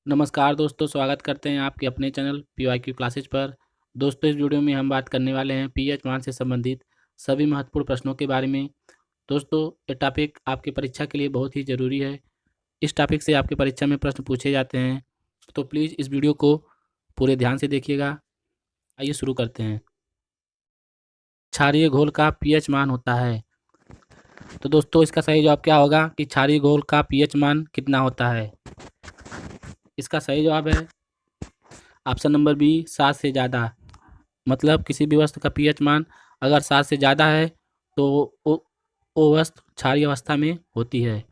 नमस्कार दोस्तों, स्वागत करते हैं आपके अपने चैनल PYQ क्लासेज पर। दोस्तों, इस वीडियो में हम बात करने वाले हैं पीएच मान से संबंधित सभी महत्वपूर्ण प्रश्नों के बारे में। दोस्तों, ये टॉपिक आपकी परीक्षा के लिए बहुत ही ज़रूरी है। इस टॉपिक से आपकी परीक्षा में प्रश्न पूछे जाते हैं, तो प्लीज़ इस वीडियो को पूरे ध्यान से देखिएगा। आइए शुरू करते हैं। क्षारीय घोल का पीएच मान होता है। तो दोस्तों, इसका सही जवाब क्या होगा कि क्षारीय घोल का पीएच मान कितना होता है। इसका सही जवाब है ऑप्शन नंबर बी, 7 से ज़्यादा। मतलब किसी भी वस्तु का पीएच मान अगर 7 से ज़्यादा है तो वो वस्तु क्षारीय अवस्था में होती है।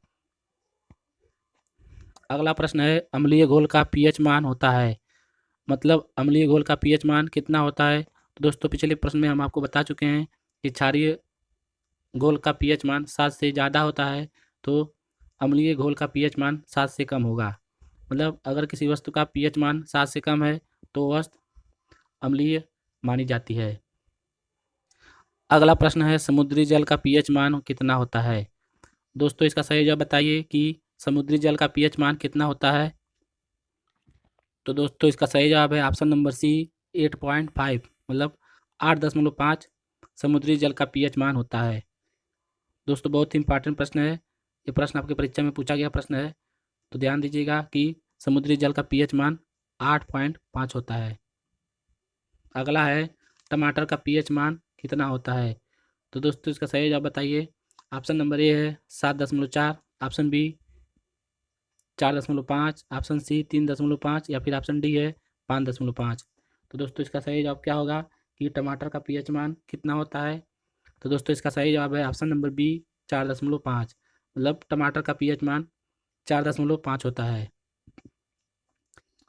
अगला प्रश्न है, अम्लीय घोल का पीएच मान होता है। मतलब अम्लीय घोल का पीएच मान कितना होता है। तो दोस्तों, पिछले प्रश्न में हम आपको बता चुके हैं कि क्षारीय घोल का पीएच मान 7 से ज़्यादा होता है, तो अम्लीय घोल का पीएच मान 7 से कम होगा। मतलब अगर किसी वस्तु का पीएच मान 7 से कम है तो वस्तु अम्लीय मानी जाती है। अगला प्रश्न है, समुद्री जल का पीएच मान कितना होता है। दोस्तों, इसका सही जवाब बताइए कि समुद्री जल का पीएच मान कितना होता है। तो दोस्तों, इसका सही जवाब है ऑप्शन नंबर सी, 8.5। मतलब 8.5 समुद्री जल का पीएच मान होता है। दोस्तों, बहुत ही इंपॉर्टेंट प्रश्न है। ये प्रश्न आपकी परीक्षा में पूछा गया प्रश्न है, तो ध्यान दीजिएगा कि समुद्री जल का पीएच मान 8.5 होता है। अगला है, टमाटर का पीएच मान कितना होता है। तो दोस्तों, इसका सही जवाब बताइए। ऑप्शन नंबर ए है 7.4, ऑप्शन बी 4.5, ऑप्शन सी 3.5 या फिर ऑप्शन डी है 5.5। तो दोस्तों, इसका सही जवाब क्या होगा कि टमाटर का पीएच मान कितना होता है। तो दोस्तों, इसका सही जवाब है ऑप्शन नंबर बी, 4.5। मतलब टमाटर का पीएच मान 4.5 होता है।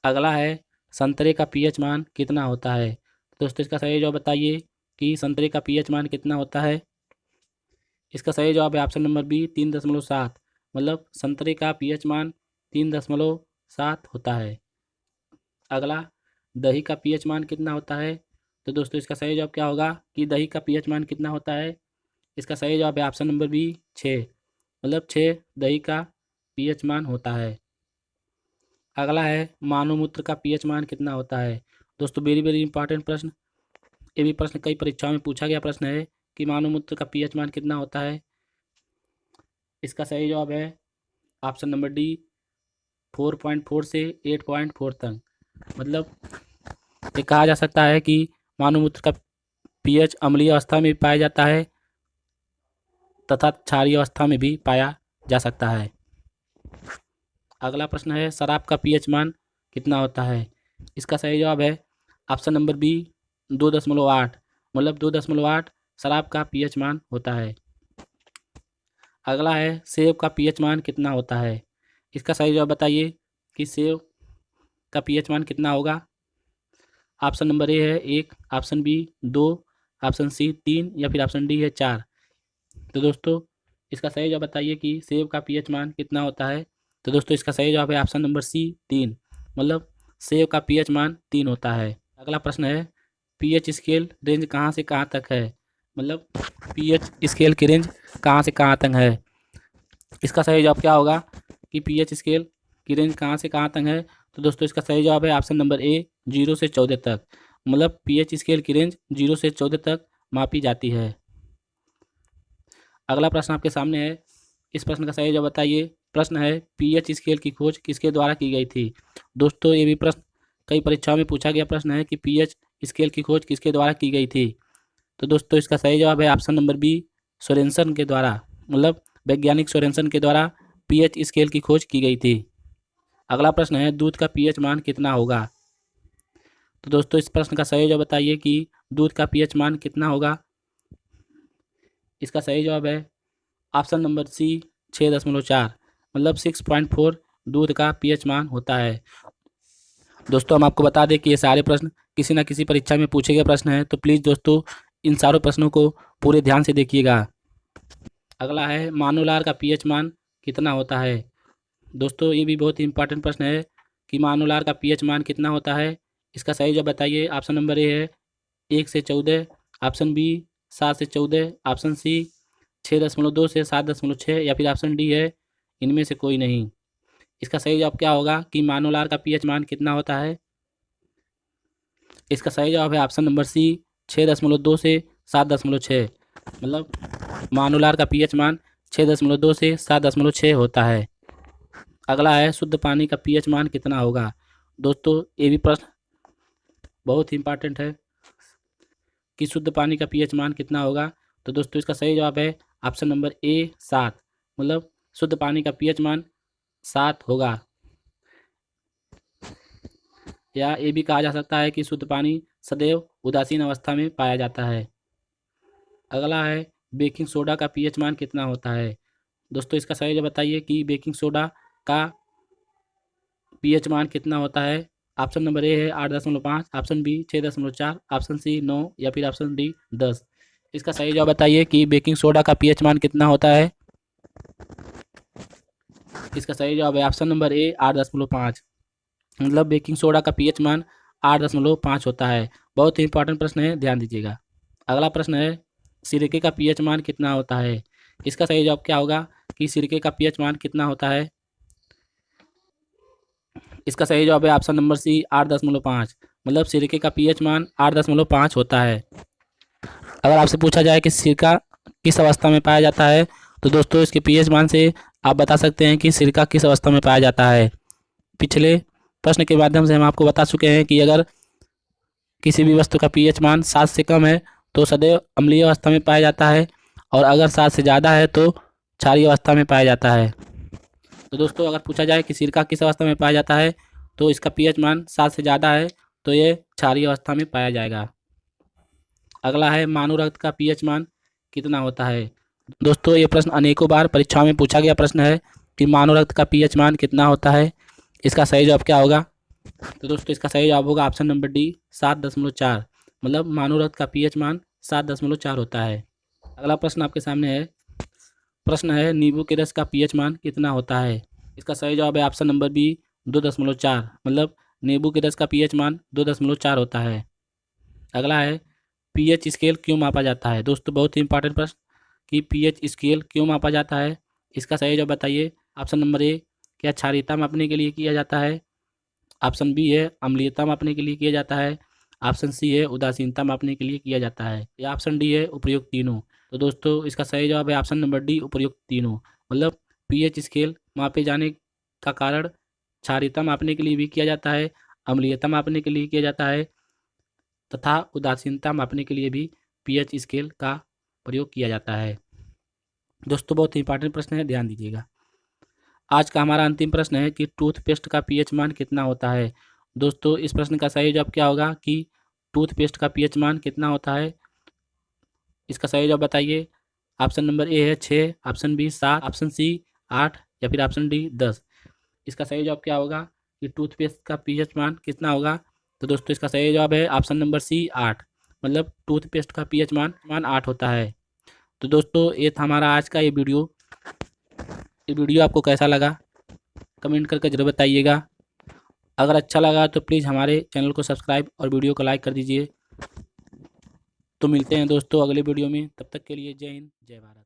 अगला है, संतरे का पीएच मान कितना होता है। दोस्तों, इसका सही जवाब बताइए कि संतरे का पीएच मान कितना होता है। इसका सही जवाब है ऑप्शन नंबर बी, 3.7। मतलब संतरे का पीएच मान 3.7 होता है। अगला, दही का पीएच मान कितना होता है। तो दोस्तों, इसका सही जवाब क्या होगा कि दही का पीएच मान कितना होता है। इसका सही जवाब है ऑप्शन नंबर बी, 6। मतलब 6 दही का पीएच मान होता है। अगला है, मानव मूत्र का पीएच मान कितना होता है। दोस्तों, वेरी वेरी इंपॉर्टेंट प्रश्न। ये भी प्रश्न कई परीक्षाओं में पूछा गया प्रश्न है कि मानव मूत्र का पीएच मान कितना होता है। इसका सही जवाब है ऑप्शन नंबर डी, 4.4 से 8.4 तक। मतलब ये कहा जा सकता है कि मानव मूत्र का पीएच अम्लीय अवस्था में भी पाया जाता है तथा क्षारीय अवस्था में भी पाया जा सकता है। अगला प्रश्न है, शराब का पीएच मान कितना होता है। इसका सही जवाब है ऑप्शन नंबर बी, 2.8। मतलब 2.8 शराब का पीएच मान होता है। अगला है, सेब का पीएच मान कितना होता है। इसका सही जवाब बताइए कि सेब का पीएच मान कितना होगा। ऑप्शन नंबर ए है 1, ऑप्शन बी 2, ऑप्शन सी 3 या फिर ऑप्शन डी है 4। तो दोस्तों, इसका सही जवाब बताइए कि सेब का पीएच मान कितना होता है। तो दोस्तों, इसका सही जवाब है ऑप्शन नंबर सी, 3। मतलब सेब का पीएच मान 3 होता है। अगला प्रश्न है, पीएच स्केल रेंज कहाँ से कहाँ तक है। मतलब पीएच स्केल की रेंज कहाँ से कहाँ तक है। इसका सही जवाब क्या होगा कि पीएच स्केल की रेंज कहाँ से कहाँ तक है। तो दोस्तों, इसका सही जवाब है ऑप्शन नंबर ए, 0 से 14 तक। मतलब पीएच स्केल की रेंज 0 से 14 तक मापी जाती है। अगला प्रश्न आपके सामने है। इस प्रश्न का सही जवाब बताइए। प्रश्न है, पीएच स्केल की खोज किसके द्वारा की गई थी। दोस्तों, ये भी प्रश्न कई परीक्षाओं में पूछा गया प्रश्न है कि पीएच स्केल की खोज किसके द्वारा की गई थी। तो दोस्तों, इसका सही जवाब है ऑप्शन नंबर बी, सोरेनसन के द्वारा। मतलब वैज्ञानिक सोरेनसन के द्वारा पीएच स्केल की खोज की गई थी। अगला प्रश्न है, दूध का पीएच मान कितना होगा। तो दोस्तों, इस प्रश्न का सही जवाब बताइए कि दूध का पीएच मान कितना होगा। इसका सही जवाब है ऑप्शन नंबर सी, 6.4। मतलब 6.4 दूध का पीएच मान होता है। दोस्तों, हम आपको बता दें कि ये सारे प्रश्न किसी न किसी परीक्षा में पूछे गए प्रश्न हैं, तो प्लीज़ दोस्तों, इन सारों प्रश्नों को पूरे ध्यान से देखिएगा। अगला है, मानव लार का पीएच मान कितना होता है। दोस्तों, ये भी बहुत ही इंपॉर्टेंट प्रश्न है कि मानव लार का पीएच मान कितना होता है। इसका सही जवाब बताइए। ऑप्शन नंबर ए है 1 से 14, ऑप्शन बी 7 से 14, ऑप्शन सी 6.2 से 7.6 या फिर ऑप्शन डी है इनमें से कोई नहीं। इसका सही जवाब क्या होगा कि मानोलार का पीएच मान कितना होता है? इसका सही जवाब है ऑप्शन नंबर सी 6.2 से 7.6। मतलब मानोलार का पीएच मान 6.2 से 7.6 होता है। अगला है शुद्ध पानी का पीएच मान कितना होगा? दोस्तों ये भी प्रश्न बहुत ही इंपॉर्टेंट है कि शुद्ध पानी का पीएच मान कितना होगा। तो दोस्तों इसका सही जवाब है ऑप्शन नंबर ए 7। मतलब शुद्ध पानी का पीएच मान 7 होगा। या ये भी कहा जा सकता है कि शुद्ध पानी सदैव उदासीन अवस्था में पाया जाता है। अगला है बेकिंग सोडा का पीएच मान कितना होता है? दोस्तों इसका सही जवाब बताइए कि बेकिंग सोडा का पीएच मान कितना होता है? ऑप्शन नंबर ए है 8.5, ऑप्शन बी 6.4, ऑप्शन सी 9 या फिर ऑप्शन डी 10। इसका सही जवाब बताइए कि बेकिंग सोडा का पीएच मान कितना होता है? इसका सही जवाब है ऑप्शन नंबर ए 8.5। मतलब बेकिंग सोडा का पीएच मान 8.5 होता है। बहुत ही इंपॉर्टेंट प्रश्न है, ध्यान दीजिएगा। अगला प्रश्न है सिरके का पीएच मान कितना होता है? इसका सही जवाब क्या होगा कि सिरके का पीएच मान कितना होता है? इसका सही जवाब है ऑप्शन नंबर सी 8.5। मतलब सिरके का पीएच मान 8.5 होता है। अगर आपसे पूछा जाए कि सिरका किस अवस्था में पाया जाता है, तो दोस्तों इसके पीएच मान से आप बता सकते हैं कि सिरका किस अवस्था में पाया जाता है। पिछले प्रश्न के माध्यम से हम आपको बता चुके हैं कि अगर किसी भी वस्तु का पीएच मान 7 से कम है तो सदैव अम्लीय अवस्था में पाया जाता है, और अगर 7 से ज़्यादा है तो क्षारीय अवस्था में पाया जाता है। तो दोस्तों अगर पूछा जाए कि सिरका किस अवस्था में पाया जाता है, तो इसका पीएच मान 7 से ज़्यादा है तो ये क्षारीय अवस्था में पाया जाएगा। अगला है मानव रक्त का पीएच मान कितना होता है? दोस्तों ये प्रश्न अनेकों बार परीक्षाओं में पूछा गया प्रश्न है कि मानव रक्त का पीएच मान कितना होता है। इसका सही जवाब क्या होगा? तो दोस्तों इसका सही जवाब होगा ऑप्शन नंबर डी 7.4। मतलब मानव रक्त का पीएच मान 7.4 होता है। अगला प्रश्न आपके सामने है। प्रश्न है नींबू के रस का पीएच मान कितना होता है? इसका सही जवाब है ऑप्शन नंबर बी 2.4। मतलब नींबू के रस का पीएच मान 2.4 होता है। अगला है पीएच स्केल क्यों मापा जाता है? दोस्तों बहुत ही इंपॉर्टेंट प्रश्न कि पीएच स्केल क्यों मापा जाता है। इसका सही जवाब बताइए। ऑप्शन नंबर ए क्या क्षारीयता मापने के लिए किया जाता है, ऑप्शन बी है अम्लीयता मापने के लिए किया जाता है, ऑप्शन सी है उदासीनता मापने के लिए किया जाता है, या ऑप्शन डी है उपयुक्त तीनों। तो दोस्तों इसका सही जवाब है ऑप्शन नंबर डी उपयुक्त तीनों। मतलब पीएच स्केल मापे जाने का कारण क्षारीयता मापने के लिए भी किया जाता है, अम्लीयता मापने के लिए किया जाता है तथा उदासीनता मापने के लिए भी पीएच स्केल का प्रयोग किया जाता है। दोस्तों बहुत ही इंपॉर्टेंट प्रश्न है, ध्यान दीजिएगा। आज का हमारा अंतिम प्रश्न है कि टूथपेस्ट का पीएच मान कितना होता है। दोस्तों इस प्रश्न का सही जवाब क्या होगा कि टूथपेस्ट का पीएच मान कितना होता है? इसका सही जवाब बताइए। ऑप्शन नंबर ए है 6, ऑप्शन बी 7, ऑप्शन सी 8 या फिर ऑप्शन डी 10। इसका सही जवाब क्या होगा कि टूथपेस्ट का पीएच मान कितना होगा? तो दोस्तों इसका सही जवाब है ऑप्शन नंबर सी 8। मतलब टूथपेस्ट का पीएच मान 8 होता है। तो दोस्तों ये था हमारा आज का ये वीडियो आपको कैसा लगा कमेंट करके जरूर बताइएगा। अगर अच्छा लगा तो प्लीज़ हमारे चैनल को सब्सक्राइब और वीडियो को लाइक कर दीजिए। तो मिलते हैं दोस्तों अगले वीडियो में, तब तक के लिए जय हिंद जय भारत।